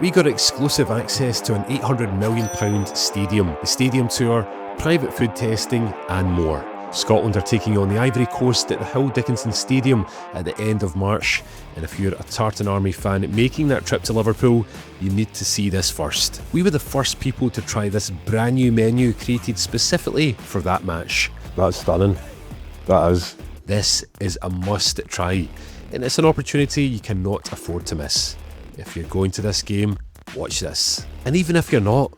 We got exclusive access to an £800 million stadium, the stadium tour, private food testing and more. Scotland are taking on the Ivory Coast at the Hill Dickinson Stadium at the end of March, and if you're a Tartan Army fan making that trip to Liverpool, you need to see this first. We were the first people to try this brand new menu created specifically for that match. That's stunning. That is. This is a must try, and it's an opportunity you cannot afford to miss. If you're going to this game, watch this. And even if you're not,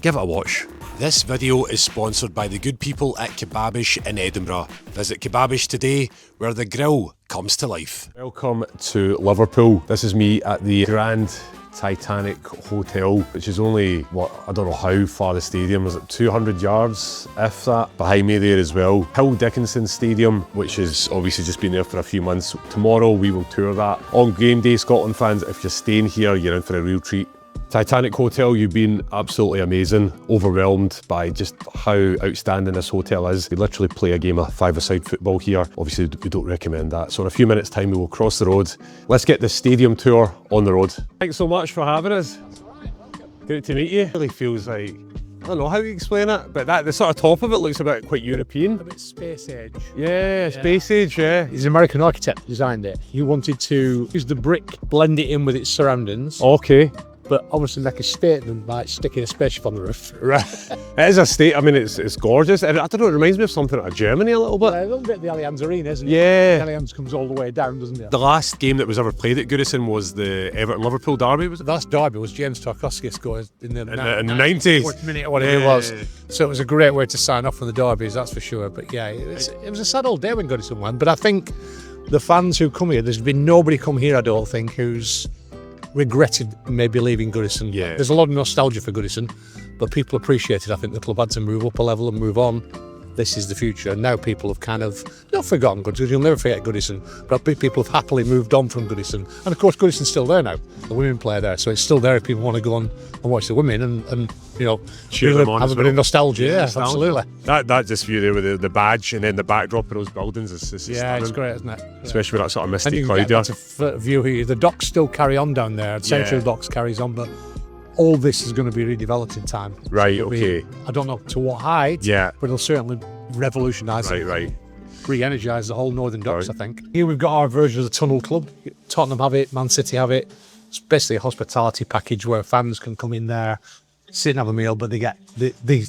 give it a watch. This video is sponsored by the good people at Kebabish in Edinburgh. Visit Kebabish today, where the grill comes to life. Welcome to Liverpool. This is me at the Grand Titanic Hotel, which is only, I don't know how far the stadium is. It 200 yards, if that. Behind me there as well, Hill Dickinson Stadium, which has obviously just been there for a few months. Tomorrow we will tour that. On game day, Scotland fans, if you're staying here, you're in for a real treat. Titanic Hotel, you've been absolutely amazing. Overwhelmed by just how outstanding this hotel is. We literally play a game of five-a-side football here. Obviously, we don't recommend that. So in a few minutes' time, we will cross the road. Let's get the stadium tour on the road. Thanks so much for having us. Great to meet you. It really feels like, I don't know how you explain it, but the sort of top of it looks a bit quite European. A bit space age. Yeah, space age, yeah. He's an American architect who designed it. He wanted to use the brick, blend it in with its surroundings. Okay. But obviously make a statement by sticking a spaceship on the roof. Right. It is a state, I mean, it's gorgeous. I don't know, it reminds me of something out of Germany a little bit. A little bit the Allianz Arena, isn't it? Yeah. The Allianz comes all the way down, doesn't it? The last game that was ever played at Goodison was the Everton Liverpool derby, was it? The last derby was James Tarkowski scored in the 90s. 4th minute or whatever it was. So it was a great way to sign off for the derbies, that's for sure. But yeah, it was a sad old day when Goodison won. But I think the fans who come here, there's been nobody come here, I don't think, who's regretted maybe leaving Goodison. Yeah. There's a lot of nostalgia for Goodison, but people appreciated, I think, the club had to move up a level and move on. This is the future. And now people have kind of not forgotten Goodison. You'll never forget Goodison, but people have happily moved on from Goodison. And of course, Goodison's still there now. The women play there, so it's still there if people want to go on and watch the women and you know, cheer them on have a bit of nostalgia. Yeah, absolutely. That just view there with the badge and then the backdrop of those buildings is yeah, stunning. it's great, isn't it? Especially with that sort of And misty you cloud can there. get a view here. The docks still carry on down there. Central Docks carries on, but all this is going to be redeveloped in time. Right, So okay. I don't know to what height, Yeah. but it'll certainly revolutionise it. Right. Re-energise the whole northern docks, I think. Here we've got our version of the Tunnel Club. Tottenham have it, Man City have it. It's basically a hospitality package where fans can come in there, sit and have a meal, but they get they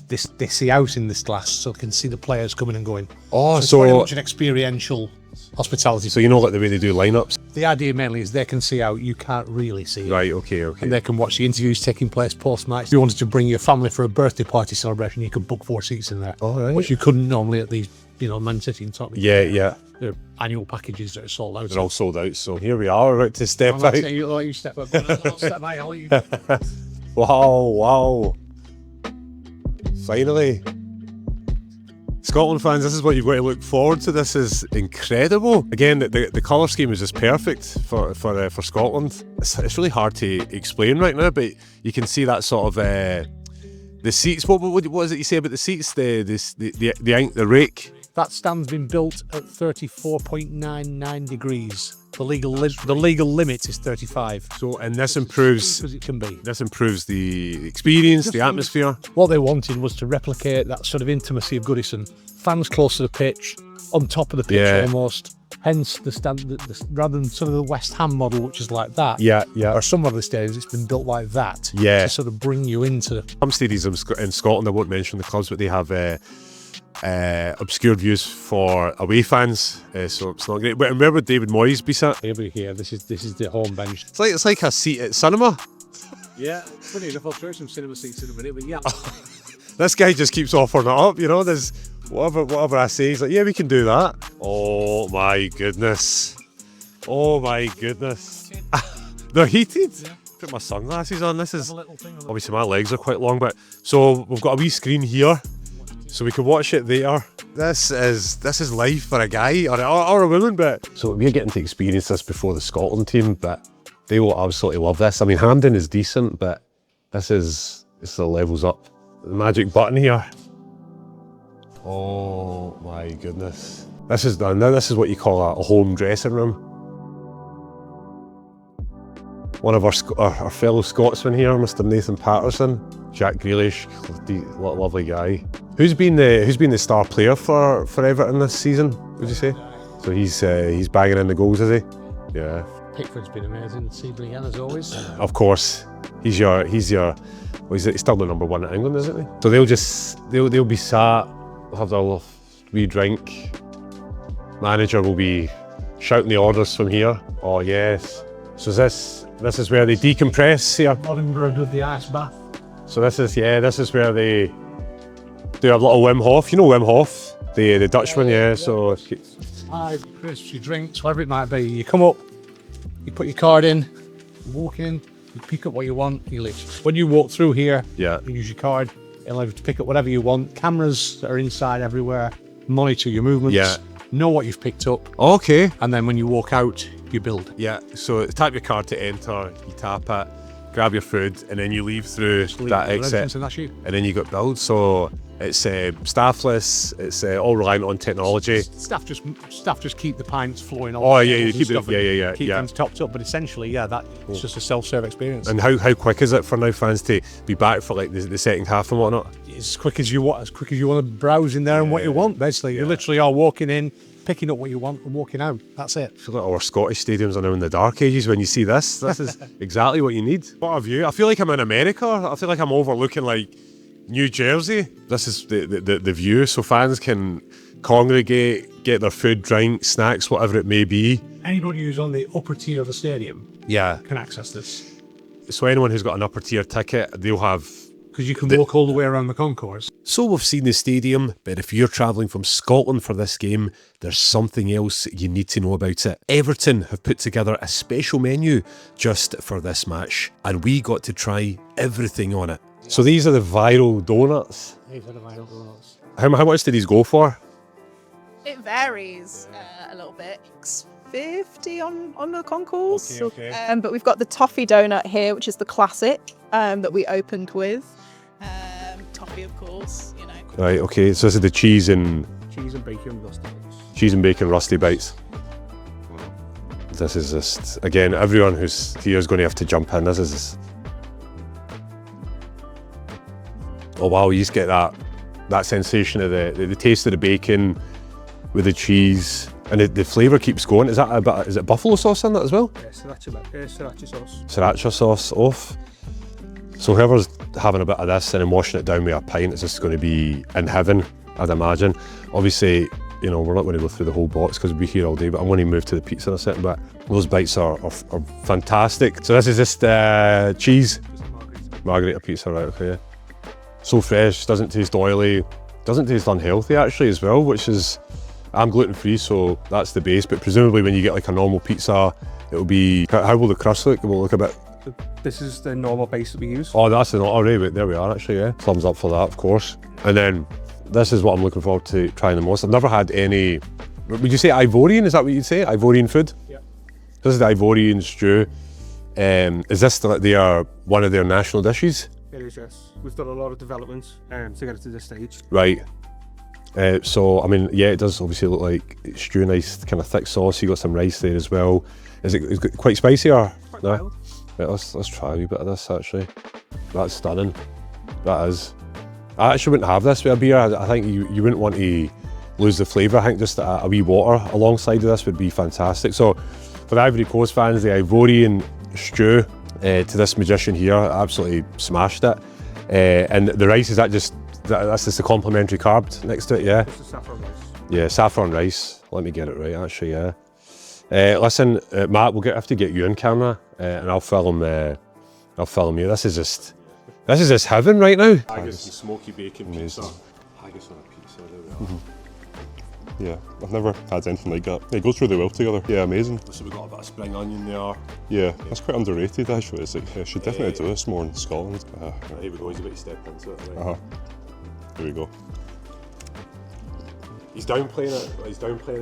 see out in this glass, so they can see the players coming and going. Oh, It's very much an experiential hospitality. So you know like the way they do lineups? The idea mainly is they can see out, you can't really see it. Right, okay. And they can watch the interviews taking place post-match. If you wanted to bring your family for a birthday party celebration, you could book 4 seats in there. Oh, right. Which you couldn't normally at these, Man City and Tottenham. Yeah. They're annual packages that are sold out. They're all sold out, so here we are, about to step I'll out. let you step up. I'll step out, I'll let you. Wow. Finally. Scotland fans, this is what you've got to look forward to. This is incredible. Again, the colour scheme is just perfect for Scotland. It's really hard to explain right now, but you can see that sort of the seats. What is it you say about the seats? The rake. That stand's been built at 34.99 degrees. The legal limit is 35. So, and this improves as it can be. This improves the experience, the atmosphere. What they wanted was to replicate that sort of intimacy of Goodison. Fans close to the pitch, on top of the pitch almost. Hence the stand, rather than sort of the West Ham model, which is like that. Yeah. Or some of the stadiums, it's been built like that. Yeah. To sort of bring you into. Some stadiums in Scotland, I won't mention the clubs, but they have obscured views for away fans, so it's not great. But where would David Moyes be sat? He'll be here. This is the home bench. It's like a seat at cinema. Yeah, funny enough, I'll throw some cinema seats in a minute, but yeah. This guy just keeps offering it up, there's whatever I say, he's like, yeah, we can do that. Oh my goodness. They're heated. Yeah. Put my sunglasses on. This is obviously my legs are quite long, but so we've got a wee screen here, so we can watch it there. This is life for a guy or a woman, but so we're getting to experience this before the Scotland team, but they will absolutely love this. I mean, Hampden is decent, but it's the levels up. The magic button here. Oh my goodness. This is done. Now this is what you call a home dressing room. one of our fellow Scotsmen here, Mr. Nathan Patterson. Jack Grealish, lovely guy. Who's been the star player for Everton this season, would you say? So he's banging in the goals, is he? Yeah. Pickford's been amazing. Seedling as always. Of course. He's your well, he's still the number one in England, isn't he? So they'll be sat, they'll have their little wee drink. Manager will be shouting the orders from here. Oh yes. So this is where they decompress here. Edinburgh with the ice bath. So this is where they do a little Wim Hof. You know Wim Hof, the Dutchman, yeah. So Five crisps, your drinks, whatever it might be. You come up, you put your card in, you walk in, you pick up what you want, you leave. When you walk through here, yeah, you use your card, it'll allow you to pick up whatever you want. Cameras are inside everywhere, monitor your movements, yeah, know what you've picked up. Okay. And then when you walk out, you build. Yeah, so tap your card to enter, you tap it, grab your food, and then you leave through that exit, and that's you. And then you got build. So it's staffless, it's all reliant on technology. Staff just keep the pints flowing on. Oh yeah, you keep it, keep things topped up. But essentially, yeah, it's just a self-serve experience. And how quick is it for now fans to be back for like the second half and whatnot? As quick as you want to browse in there and what you want. Basically, you literally are walking in, picking up what you want and walking out. That's it. I feel like our Scottish stadiums are now in the dark ages when you see this. This is exactly what you need. What a view. I feel like I'm in America. I feel like I'm overlooking like New Jersey. This is the view, so fans can congregate, get their food, drink, snacks, whatever it may be. Anybody who's on the upper tier of the stadium can access this. So anyone who's got an upper tier ticket, they'll have... Because you can walk all the way around the concourse. So we've seen the stadium, but if you're travelling from Scotland for this game, there's something else you need to know about it. Everton have put together a special menu just for this match, and we got to try everything on it. So these are the viral donuts. These are the viral donuts. How much do these go for? It varies a little bit. $6.50 on the concourse. Okay. But we've got the toffee donut here, which is the classic that we opened with. Toffee, of course, you know. Right, okay, so this is the cheese and bacon rusty bites. Cheese and bacon rusty bites. This is just, again, everyone who's here is going to have to jump in. This is... Oh wow, you just get that sensation of the taste of the bacon with the cheese, and the flavour keeps going. Is it buffalo sauce in that as well? Yeah, sriracha sauce. Sriracha sauce off. So whoever's having a bit of this and then washing it down with a pint is just going to be in heaven, I'd imagine. Obviously, you know, we're not going to go through the whole box because we'll be here all day, but I'm going to move to the pizza in a second. But those bites are fantastic. So this is just cheese. Margherita pizza, right, okay, yeah. So fresh, doesn't taste oily, doesn't taste unhealthy actually as well, which is, I'm gluten free, so that's the base, but presumably when you get like a normal pizza, it'll be, how will the crust look? It will look a bit... This is the normal base that we use. Oh, that's the already, but there we are actually, yeah. Thumbs up for that, of course. And then, this is what I'm looking forward to trying the most. I've never had any, would you say Ivorian, is that what you'd say? Ivorian food? Yeah. This is the Ivorian stew. Is this one of their national dishes? It is, yes. We've done a lot of development to get it to this stage. Right. So, I mean, yeah, it does obviously look like stew, nice kind of thick sauce. You got some rice there as well. Is it quite spicy or? Quite no? mild. Right, let's try a wee bit of this actually. That's stunning. That is. I actually wouldn't have this with a beer. I think you wouldn't want to lose the flavour. I think just a wee water alongside of this would be fantastic. So, for the Ivory Coast fans, the Ivorian stew to this magician here absolutely smashed it. And the rice, is that's just a complimentary carb next to it, yeah? This is saffron rice. Yeah, saffron rice. Let me get it right, actually, yeah. Listen, Matt, we'll have to get you in camera, and I'll film you. This is just heaven right now. Haggis and smoky bacon pizza. Haggis on a pizza, there we are. Mm-hmm. Yeah, I've never had anything like that. It goes really well together. Yeah, amazing. So we've got a bit of spring onion there. Yeah, that's quite underrated actually. It's like, I should definitely do this more in Scotland. Here we go, he's about to step into it. Right? Here we go. He's downplaying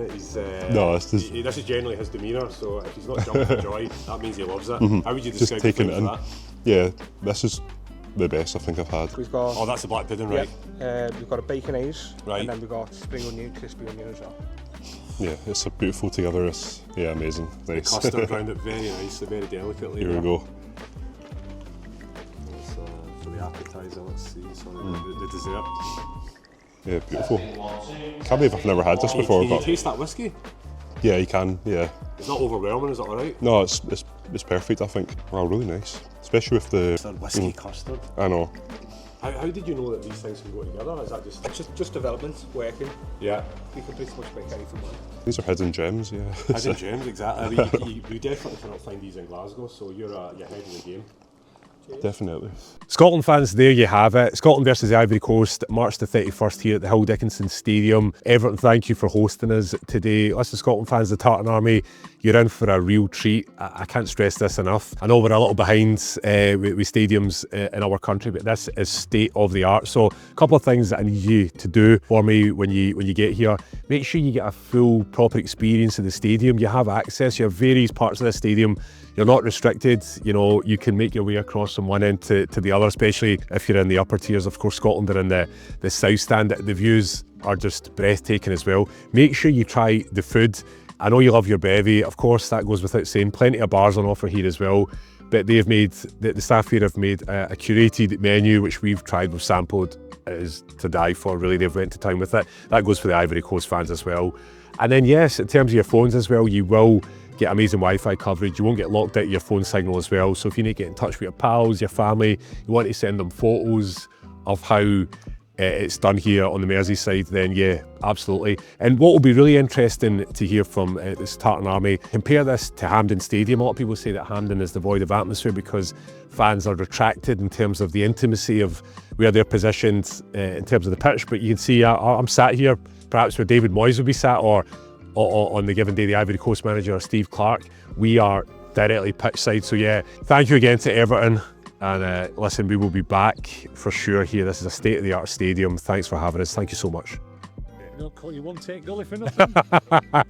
it. He's no, this is generally his demeanour. So if he's not jumping for joy, that means he loves it. How would you just describe taking it in? that? Yeah, this is the best I think I've had. We've got... Oh, that's the black pudding, right? We've got a bacon haze. Right. And then we've got spring onion, crispy onion as well. Yeah, it's a beautiful together. It's amazing. Nice. Custard around it, very nicely, very delicately. Here we go. For the appetizer, let's see. The dessert. Yeah, beautiful. Can't believe I've never had this before. Can you But taste that whiskey? yeah, you can. Yeah. It's not overwhelming, is it alright? No, it's perfect. I think. Wow, really nice. Especially with the. Whiskey custard. I know. How did you know that these things can go together? Is that just... It's just development, working. Yeah. You can pretty much make anything work. These are hidden gems. Yeah. Hidden gems, exactly. I mean, you definitely cannot find these in Glasgow, so you're ahead of the game. Definitely. Scotland fans, there you have it. Scotland versus the Ivory Coast, March the 31st here at the Hill Dickinson Stadium. Everton, thank you for hosting us today. Listen, Scotland fans, the Tartan Army, you're in for a real treat. I can't stress this enough. I know we're a little behind with stadiums in our country, but this is state of the art. So a couple of things that I need you to do for me when you get here. Make sure you get a full, proper experience of the stadium. You have access, you have various parts of the stadium. You're not restricted, you know, you can make your way across from one end to the other, especially if you're in the upper tiers. Of course, Scotland are in the south stand. The views are just breathtaking as well. Make sure you try the food. I know you love your bevy, of course, that goes without saying. Plenty of bars on offer here as well. But they've made, the staff here have made a curated menu, which we've tried, we've sampled. It is to die for, really. They've went to town with it. That goes for the Ivory Coast fans as well. And then, yes, in terms of your phones as well, you will get amazing Wi-Fi coverage. You won't get locked out of your phone signal as well. So if you need to get in touch with your pals, your family, you want to send them photos of how it's done here on the Merseyside, then yeah, absolutely. And what will be really interesting to hear from this Tartan Army, compare this to Hampden Stadium. A lot of people say that Hampden is devoid of atmosphere because fans are retracted in terms of the intimacy of where they're positioned in terms of the pitch. But you can see I'm sat here, perhaps where David Moyes would be sat, or on the given day, the Ivory Coast manager, Steve Clark. We are directly pitch side. So yeah, thank you again to Everton. And listen, we will be back for sure here. This is a state-of-the-art stadium. Thanks for having us. Thank you so much. They'll call you one take goalie for nothing.